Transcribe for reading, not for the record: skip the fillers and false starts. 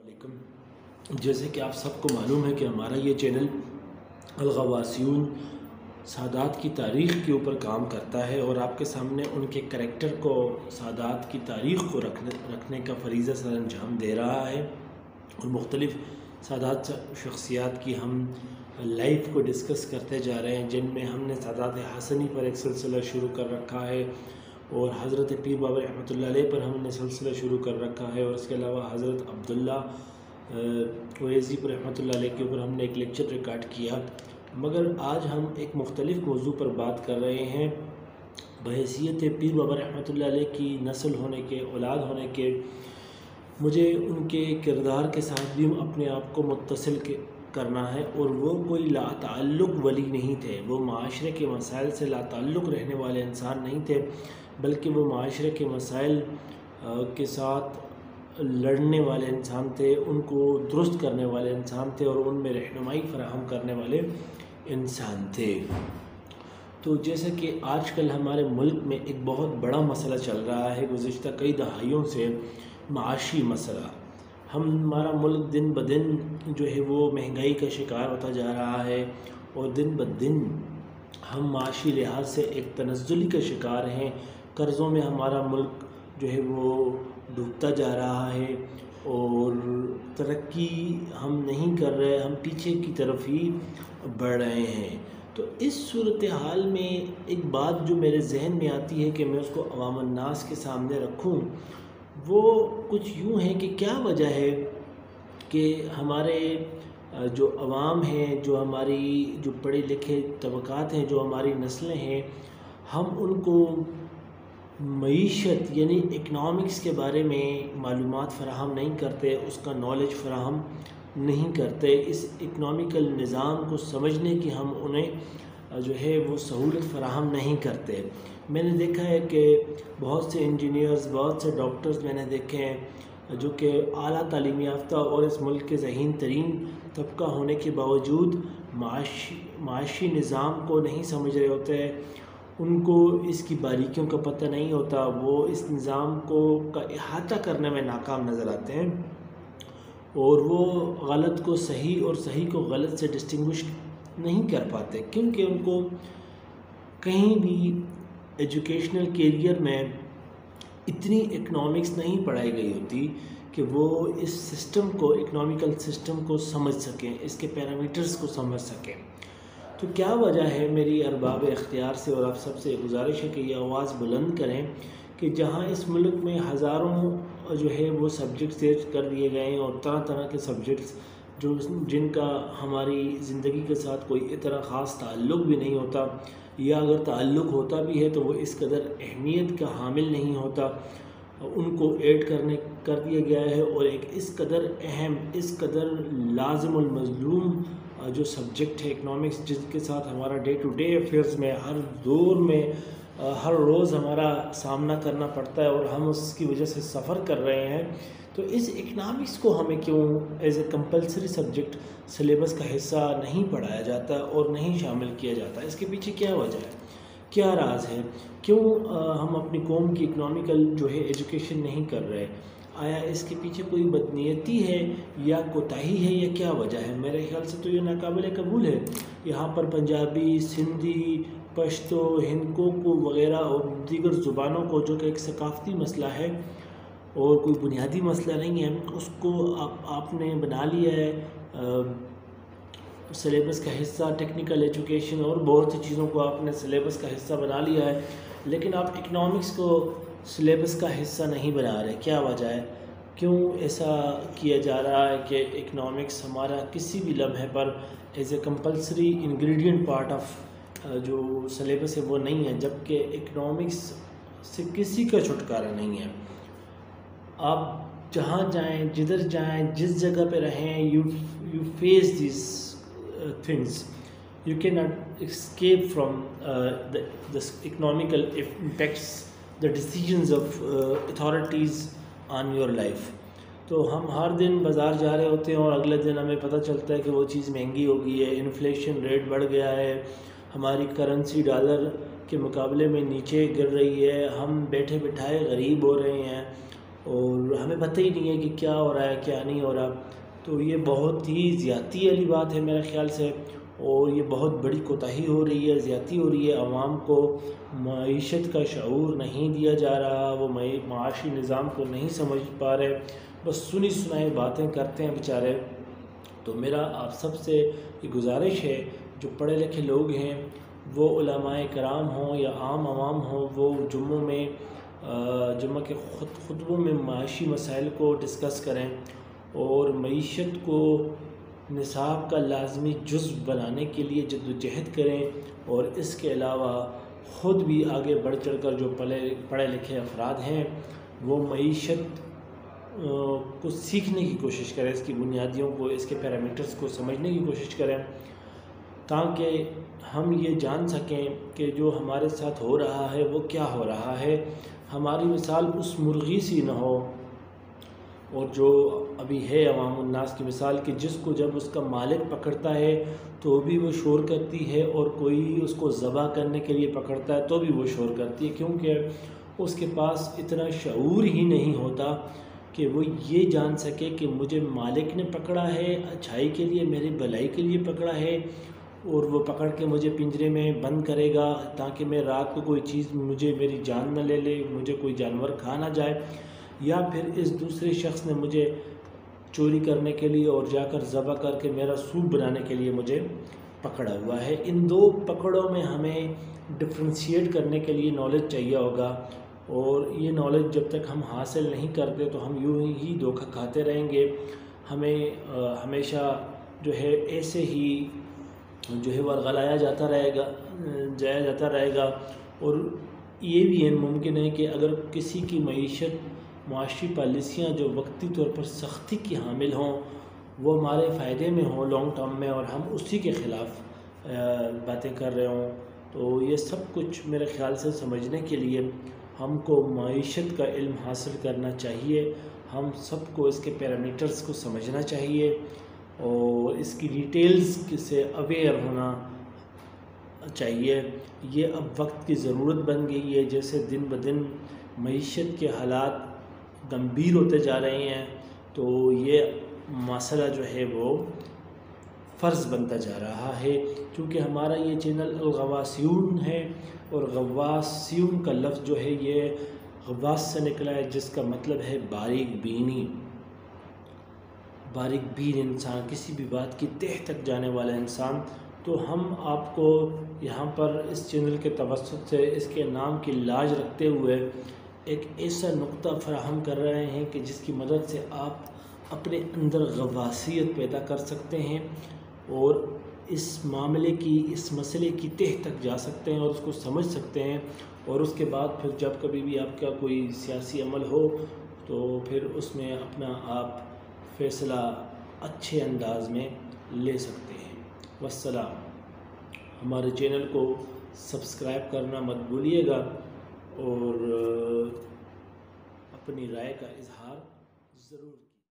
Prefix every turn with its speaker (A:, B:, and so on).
A: वालेकुम। जैसे कि आप सबको मालूम है कि हमारा ये चैनल अलगवासियून सादात की तारीख़ के ऊपर काम करता है और आपके सामने उनके करैक्टर को, सादात की तारीख़ को रखने का फ़रीज़ा सर अंजाम दे रहा है और मुख्तलिफ़ सादात शख्सियात की हम लाइफ को डिस्कस करते जा रहे हैं, जिनमें हमने सादात हसनी पर एक सिलसिला शुरू कर रखा है और हज़रत पीर बाबा रहमतुल्लाह अलैह पर हमने सिलसिला शुरू कर रखा है और इसके अलावा हज़रत अब्दुल्ला ओवैसी पर रहमतुल्लाह अलैह के ऊपर हमने एक लेक्चर रिकॉर्ड किया। मगर आज हम एक मुख्तलिफ़ मौजू पर बात कर रहे हैं बहैसियत पीर बाबा रहमतुल्लाह अलैह की नस्ल होने के, औलाद होने के। मुझे उनके किरदार के साथ भी अपने आप को मुत्तसिल करना है और वो कोई लाताल्लुक़ वली नहीं थे, वो माशरे के मसाइल से लाताल्लुक़ रहने वाले इंसान नहीं थे, बल्कि वो माशरे के मसाइल के साथ लड़ने वाले इंसान थे, उनको दुरुस्त करने वाले इंसान थे और उनमें रहनुमाई फराहम करने वाले इंसान थे। तो जैसे कि आजकल हमारे मुल्क में एक बहुत बड़ा मसला चल रहा है गुज़िश्ता कई दहाइयों से, माशी मसला। हमारा मुल्क दिन ब दिन जो है वो महंगाई का शिकार होता जा रहा है और दिन ब दिन हम माशी लिहाज से एक तनज़्ज़ुली का शिकार हैं। कर्ज़ों में हमारा मुल्क जो है वो डूबता जा रहा है और तरक्की हम नहीं कर रहे, हम पीछे की तरफ ही बढ़ रहे हैं। तो इस सूरत हाल में एक बात जो मेरे जहन में आती है कि मैं उसको अवाम अन्नास के सामने रखूं, वो कुछ यूँ है कि क्या वजह है कि हमारे जो अवाम हैं, जो हमारी जो पढ़े लिखे तबक़ात हैं, जो हमारी नस्लें हैं, हम उनको मईशत यानी इकनॉमिक्स के बारे में मालूमात फ़राहम नहीं करते, उसका नॉलेज फ़राहम नहीं करते। इस इकनॉमिकल निज़ाम को समझने की हम उन्हें जो है वो सहूलत फ़राहम नहीं करते। मैंने देखा है कि बहुत से इंजीनियर्स, बहुत से डॉक्टर्स मैंने देखे हैं जो कि आला तालीम याफ्ता और इस मुल्क के ज़हीन तरीन तबका होने के बावजूद माशी निज़ाम को नहीं समझ रहे होते हैं, उनको इसकी बारीकियों का पता नहीं होता, वो इस निज़ाम का इहाता करने में नाकाम नज़र आते हैं और वो गलत को सही और सही को गलत से डिस्टिंग्विश नहीं कर पाते, क्योंकि उनको कहीं भी एजुकेशनल कैरियर में इतनी इकनॉमिक्स नहीं पढ़ाई गई होती कि वो इस सिस्टम को, इकनॉमिकल सिस्टम को समझ सकें, इसके पैरामीटर्स को समझ सकें। तो क्या वजह है? मेरी अरबाब इख्तियार से और आप सबसे गुजारिश है कि ये आवाज़ बुलंद करें कि जहाँ इस मुल्क में हज़ारों जो है वो सब्जेक्ट्स तेज कर दिए गए हैं और तरह तरह के सब्जेक्ट्स जिनका हमारी ज़िंदगी के साथ कोई इतना ख़ास ताल्लुक़ भी नहीं होता, या अगर ताल्लुक़ होता भी है तो वो इस कदर अहमियत का हामिल नहीं होता, उनको ऐड कर दिया गया है। और एक इस कदर अहम, इस कदर लाज़िमुल मज़लूम जो सब्जेक्ट है इकनॉमिक्स, जिसके साथ हमारा डे टू डे अफेयर्स में हर दौर में हर रोज़ हमारा सामना करना पड़ता है और हम उसकी वजह से सफ़र कर रहे हैं, तो इस इकनॉमिक्स को हमें क्यों as a compulsory subject syllabus का हिस्सा नहीं पढ़ाया जाता और नहीं शामिल किया जाता? इसके पीछे क्या वजह है, क्या राज है? क्यों हम अपनी कौम की इकनॉमिकल जो है एजुकेशन नहीं कर रहे? आया इसके पीछे कोई बदनीयती है या कोताही है या क्या वजह है? मेरे ख्याल से तो ये नाकाबिल कबूल है। यहाँ पर पंजाबी, सिंधी, पश्तो, हिंदको वगैरह और दीगर ज़ुबानों को, जो कि एक सकाफ़ती मसला है और कोई बुनियादी मसला नहीं है, उसको आपने बना लिया है सिलेबस का हिस्सा। टेक्निकल एजुकेशन और बहुत सी चीज़ों को आपने सिलेबस का हिस्सा बना लिया है, लेकिन आप इकनॉमिक्स को सिलेबस का हिस्सा नहीं बना रहे। क्या वजह है? क्यों ऐसा किया जा रहा है कि इकनॉमिक्स हमारा किसी भी लम्हे पर as a compulsory ingredient part of जो सिलेबस है वो नहीं है, जबकि इकनॉमिक्स से किसी का छुटकारा नहीं है। आप जहाँ जाएं, जिधर जाएं, जिस जगह पे रहें, you face this things. You cannot escape from the economical impacts, the decisions of authorities on your life. तो हम हर दिन बाज़ार जा रहे होते हैं और अगले दिन हमें पता चलता है कि वो चीज़ महंगी हो गई है, इन्फ्लेशन रेट बढ़ गया है, हमारी करेंसी डॉलर के मुकाबले में नीचे गिर रही है, हम बैठे बिठाए गरीब हो रहे हैं اور ہمیں پتہ ہی نہیں ہے کہ کیا ہو رہا ہے کیا نہیں ہو رہا. تو یہ بہت ہی زیادتی والی بات ہے میرے خیال سے، اور یہ بہت بڑی کوتاہی ہو رہی ہے، زیادتی ہو رہی ہے. عوام کو معیشت کا شعور نہیں دیا جا رہا، وہ معاشی نظام کو نہیں سمجھ پا رہے، بس سنی سنائی باتیں کرتے ہیں بیچارے. تو میرا آپ سب سے یہ گزارش ہے، جو پڑھے لکھے لوگ ہیں وہ علماء کرام ہوں یا عام عوام ہوں، وہ جمعہ کے خطبوں میں معاشی مسائل کو ڈسکس کریں اور معیشت کو نصاب کا لازمی جزو بنانے کے لیے جدوجہد کریں. اور اس کے علاوہ خود بھی آگے بڑھ چڑھ کر جو پڑھے لکھے افراد ہیں وہ معیشت کو سیکھنے کی کوشش کریں، اس کی بنیادیوں کو، اس کے پیرامیٹرز کو سمجھنے کی کوشش کریں، تاکہ ہم یہ جان سکیں کہ جو ہمارے ساتھ ہو رہا ہے وہ کیا ہو رہا ہے. ہماری مثال اس مرغی سی نہ ہو، اور جو ابھی ہے عوام الناس کی مثال، کہ جس کو جب اس کا مالک پکڑتا ہے تو بھی وہ شور کرتی ہے، اور کوئی اس کو ذبح کرنے کے لیے پکڑتا ہے تو بھی وہ شور کرتی ہے، کیونکہ اس کے پاس اتنا شعور ہی نہیں ہوتا کہ وہ یہ جان سکے کہ مجھے مالک نے پکڑا ہے اچھائی کے لیے، میری بھلائی کے لیے پکڑا ہے، اور وہ پکڑ کے مجھے پنجرے میں بند کرے گا تاکہ میں رات کو کوئی چیز میری جان نہ لے لے، مجھے کوئی جانور کھا نہ جائے، یا پھر اس دوسرے شخص نے مجھے چوری کرنے کے لیے اور جا کر ذبح کر کے میرا سوپ بنانے کے لیے مجھے پکڑا ہوا ہے. ان دو پکڑوں میں ہمیں ڈفرینشیٹ کرنے کے لیے نالج چاہیے ہوگا، اور یہ نالج جب تک ہم حاصل نہیں کرتے تو ہم یوں ہی دھوکہ کھاتے رہیں گے. ہمیں ہمیشہ جو ہے ایسے ہی جو ہے ورغلایا جاتا رہے گا. اور یہ بھی ممکن ہے کہ اگر کسی کی معاشی پالیسیاں جو وقتی طور پر سختی کی حامل ہوں وہ ہمارے فائدے میں ہوں لانگ ٹرم میں، اور ہم اسی کے خلاف باتیں کر رہے ہوں، تو یہ سب کچھ میرے خیال سے سمجھنے کے لیے ہم کو معیشت کا علم حاصل کرنا چاہیے. ہم سب کو اس کے پیرامیٹرز کو سمجھنا چاہیے اور اس کی ڈیٹیلز سے اویئر ہونا چاہیے. یہ اب وقت کی ضرورت بن گئی ہے، جیسے دن بدن معیشت کے حالات گمبھیر ہوتے جا رہے ہیں، تو یہ مسئلہ جو ہے وہ فرض بنتا جا رہا ہے. کیونکہ ہمارا یہ چینل الغواسیون ہے، اور غواسیون کا لفظ جو ہے یہ غواس سے نکلا ہے، جس کا مطلب ہے باریک بینی، باریک بین انسان، کسی بھی بات کی تہ تک جانے والا انسان. تو ہم آپ کو یہاں پر اس چینل کے توسط سے اس کے نام کی لاج رکھتے ہوئے ایک ایسا نقطہ فراہم کر رہے ہیں کہ جس کی مدد سے آپ اپنے اندر غواسیت پیدا کر سکتے ہیں اور اس مسئلے کی تہ تک جا سکتے ہیں اور اس کو سمجھ سکتے ہیں. اور اس کے بعد پھر جب کبھی بھی آپ کا کوئی سیاسی عمل ہو تو پھر اس میں اپنا آپ فیصلہ اچھے انداز میں لے سکتے ہیں. والسلام. ہمارے چینل کو سبسکرائب کرنا مت بھولیے گا اور اپنی رائے کا اظہار ضرور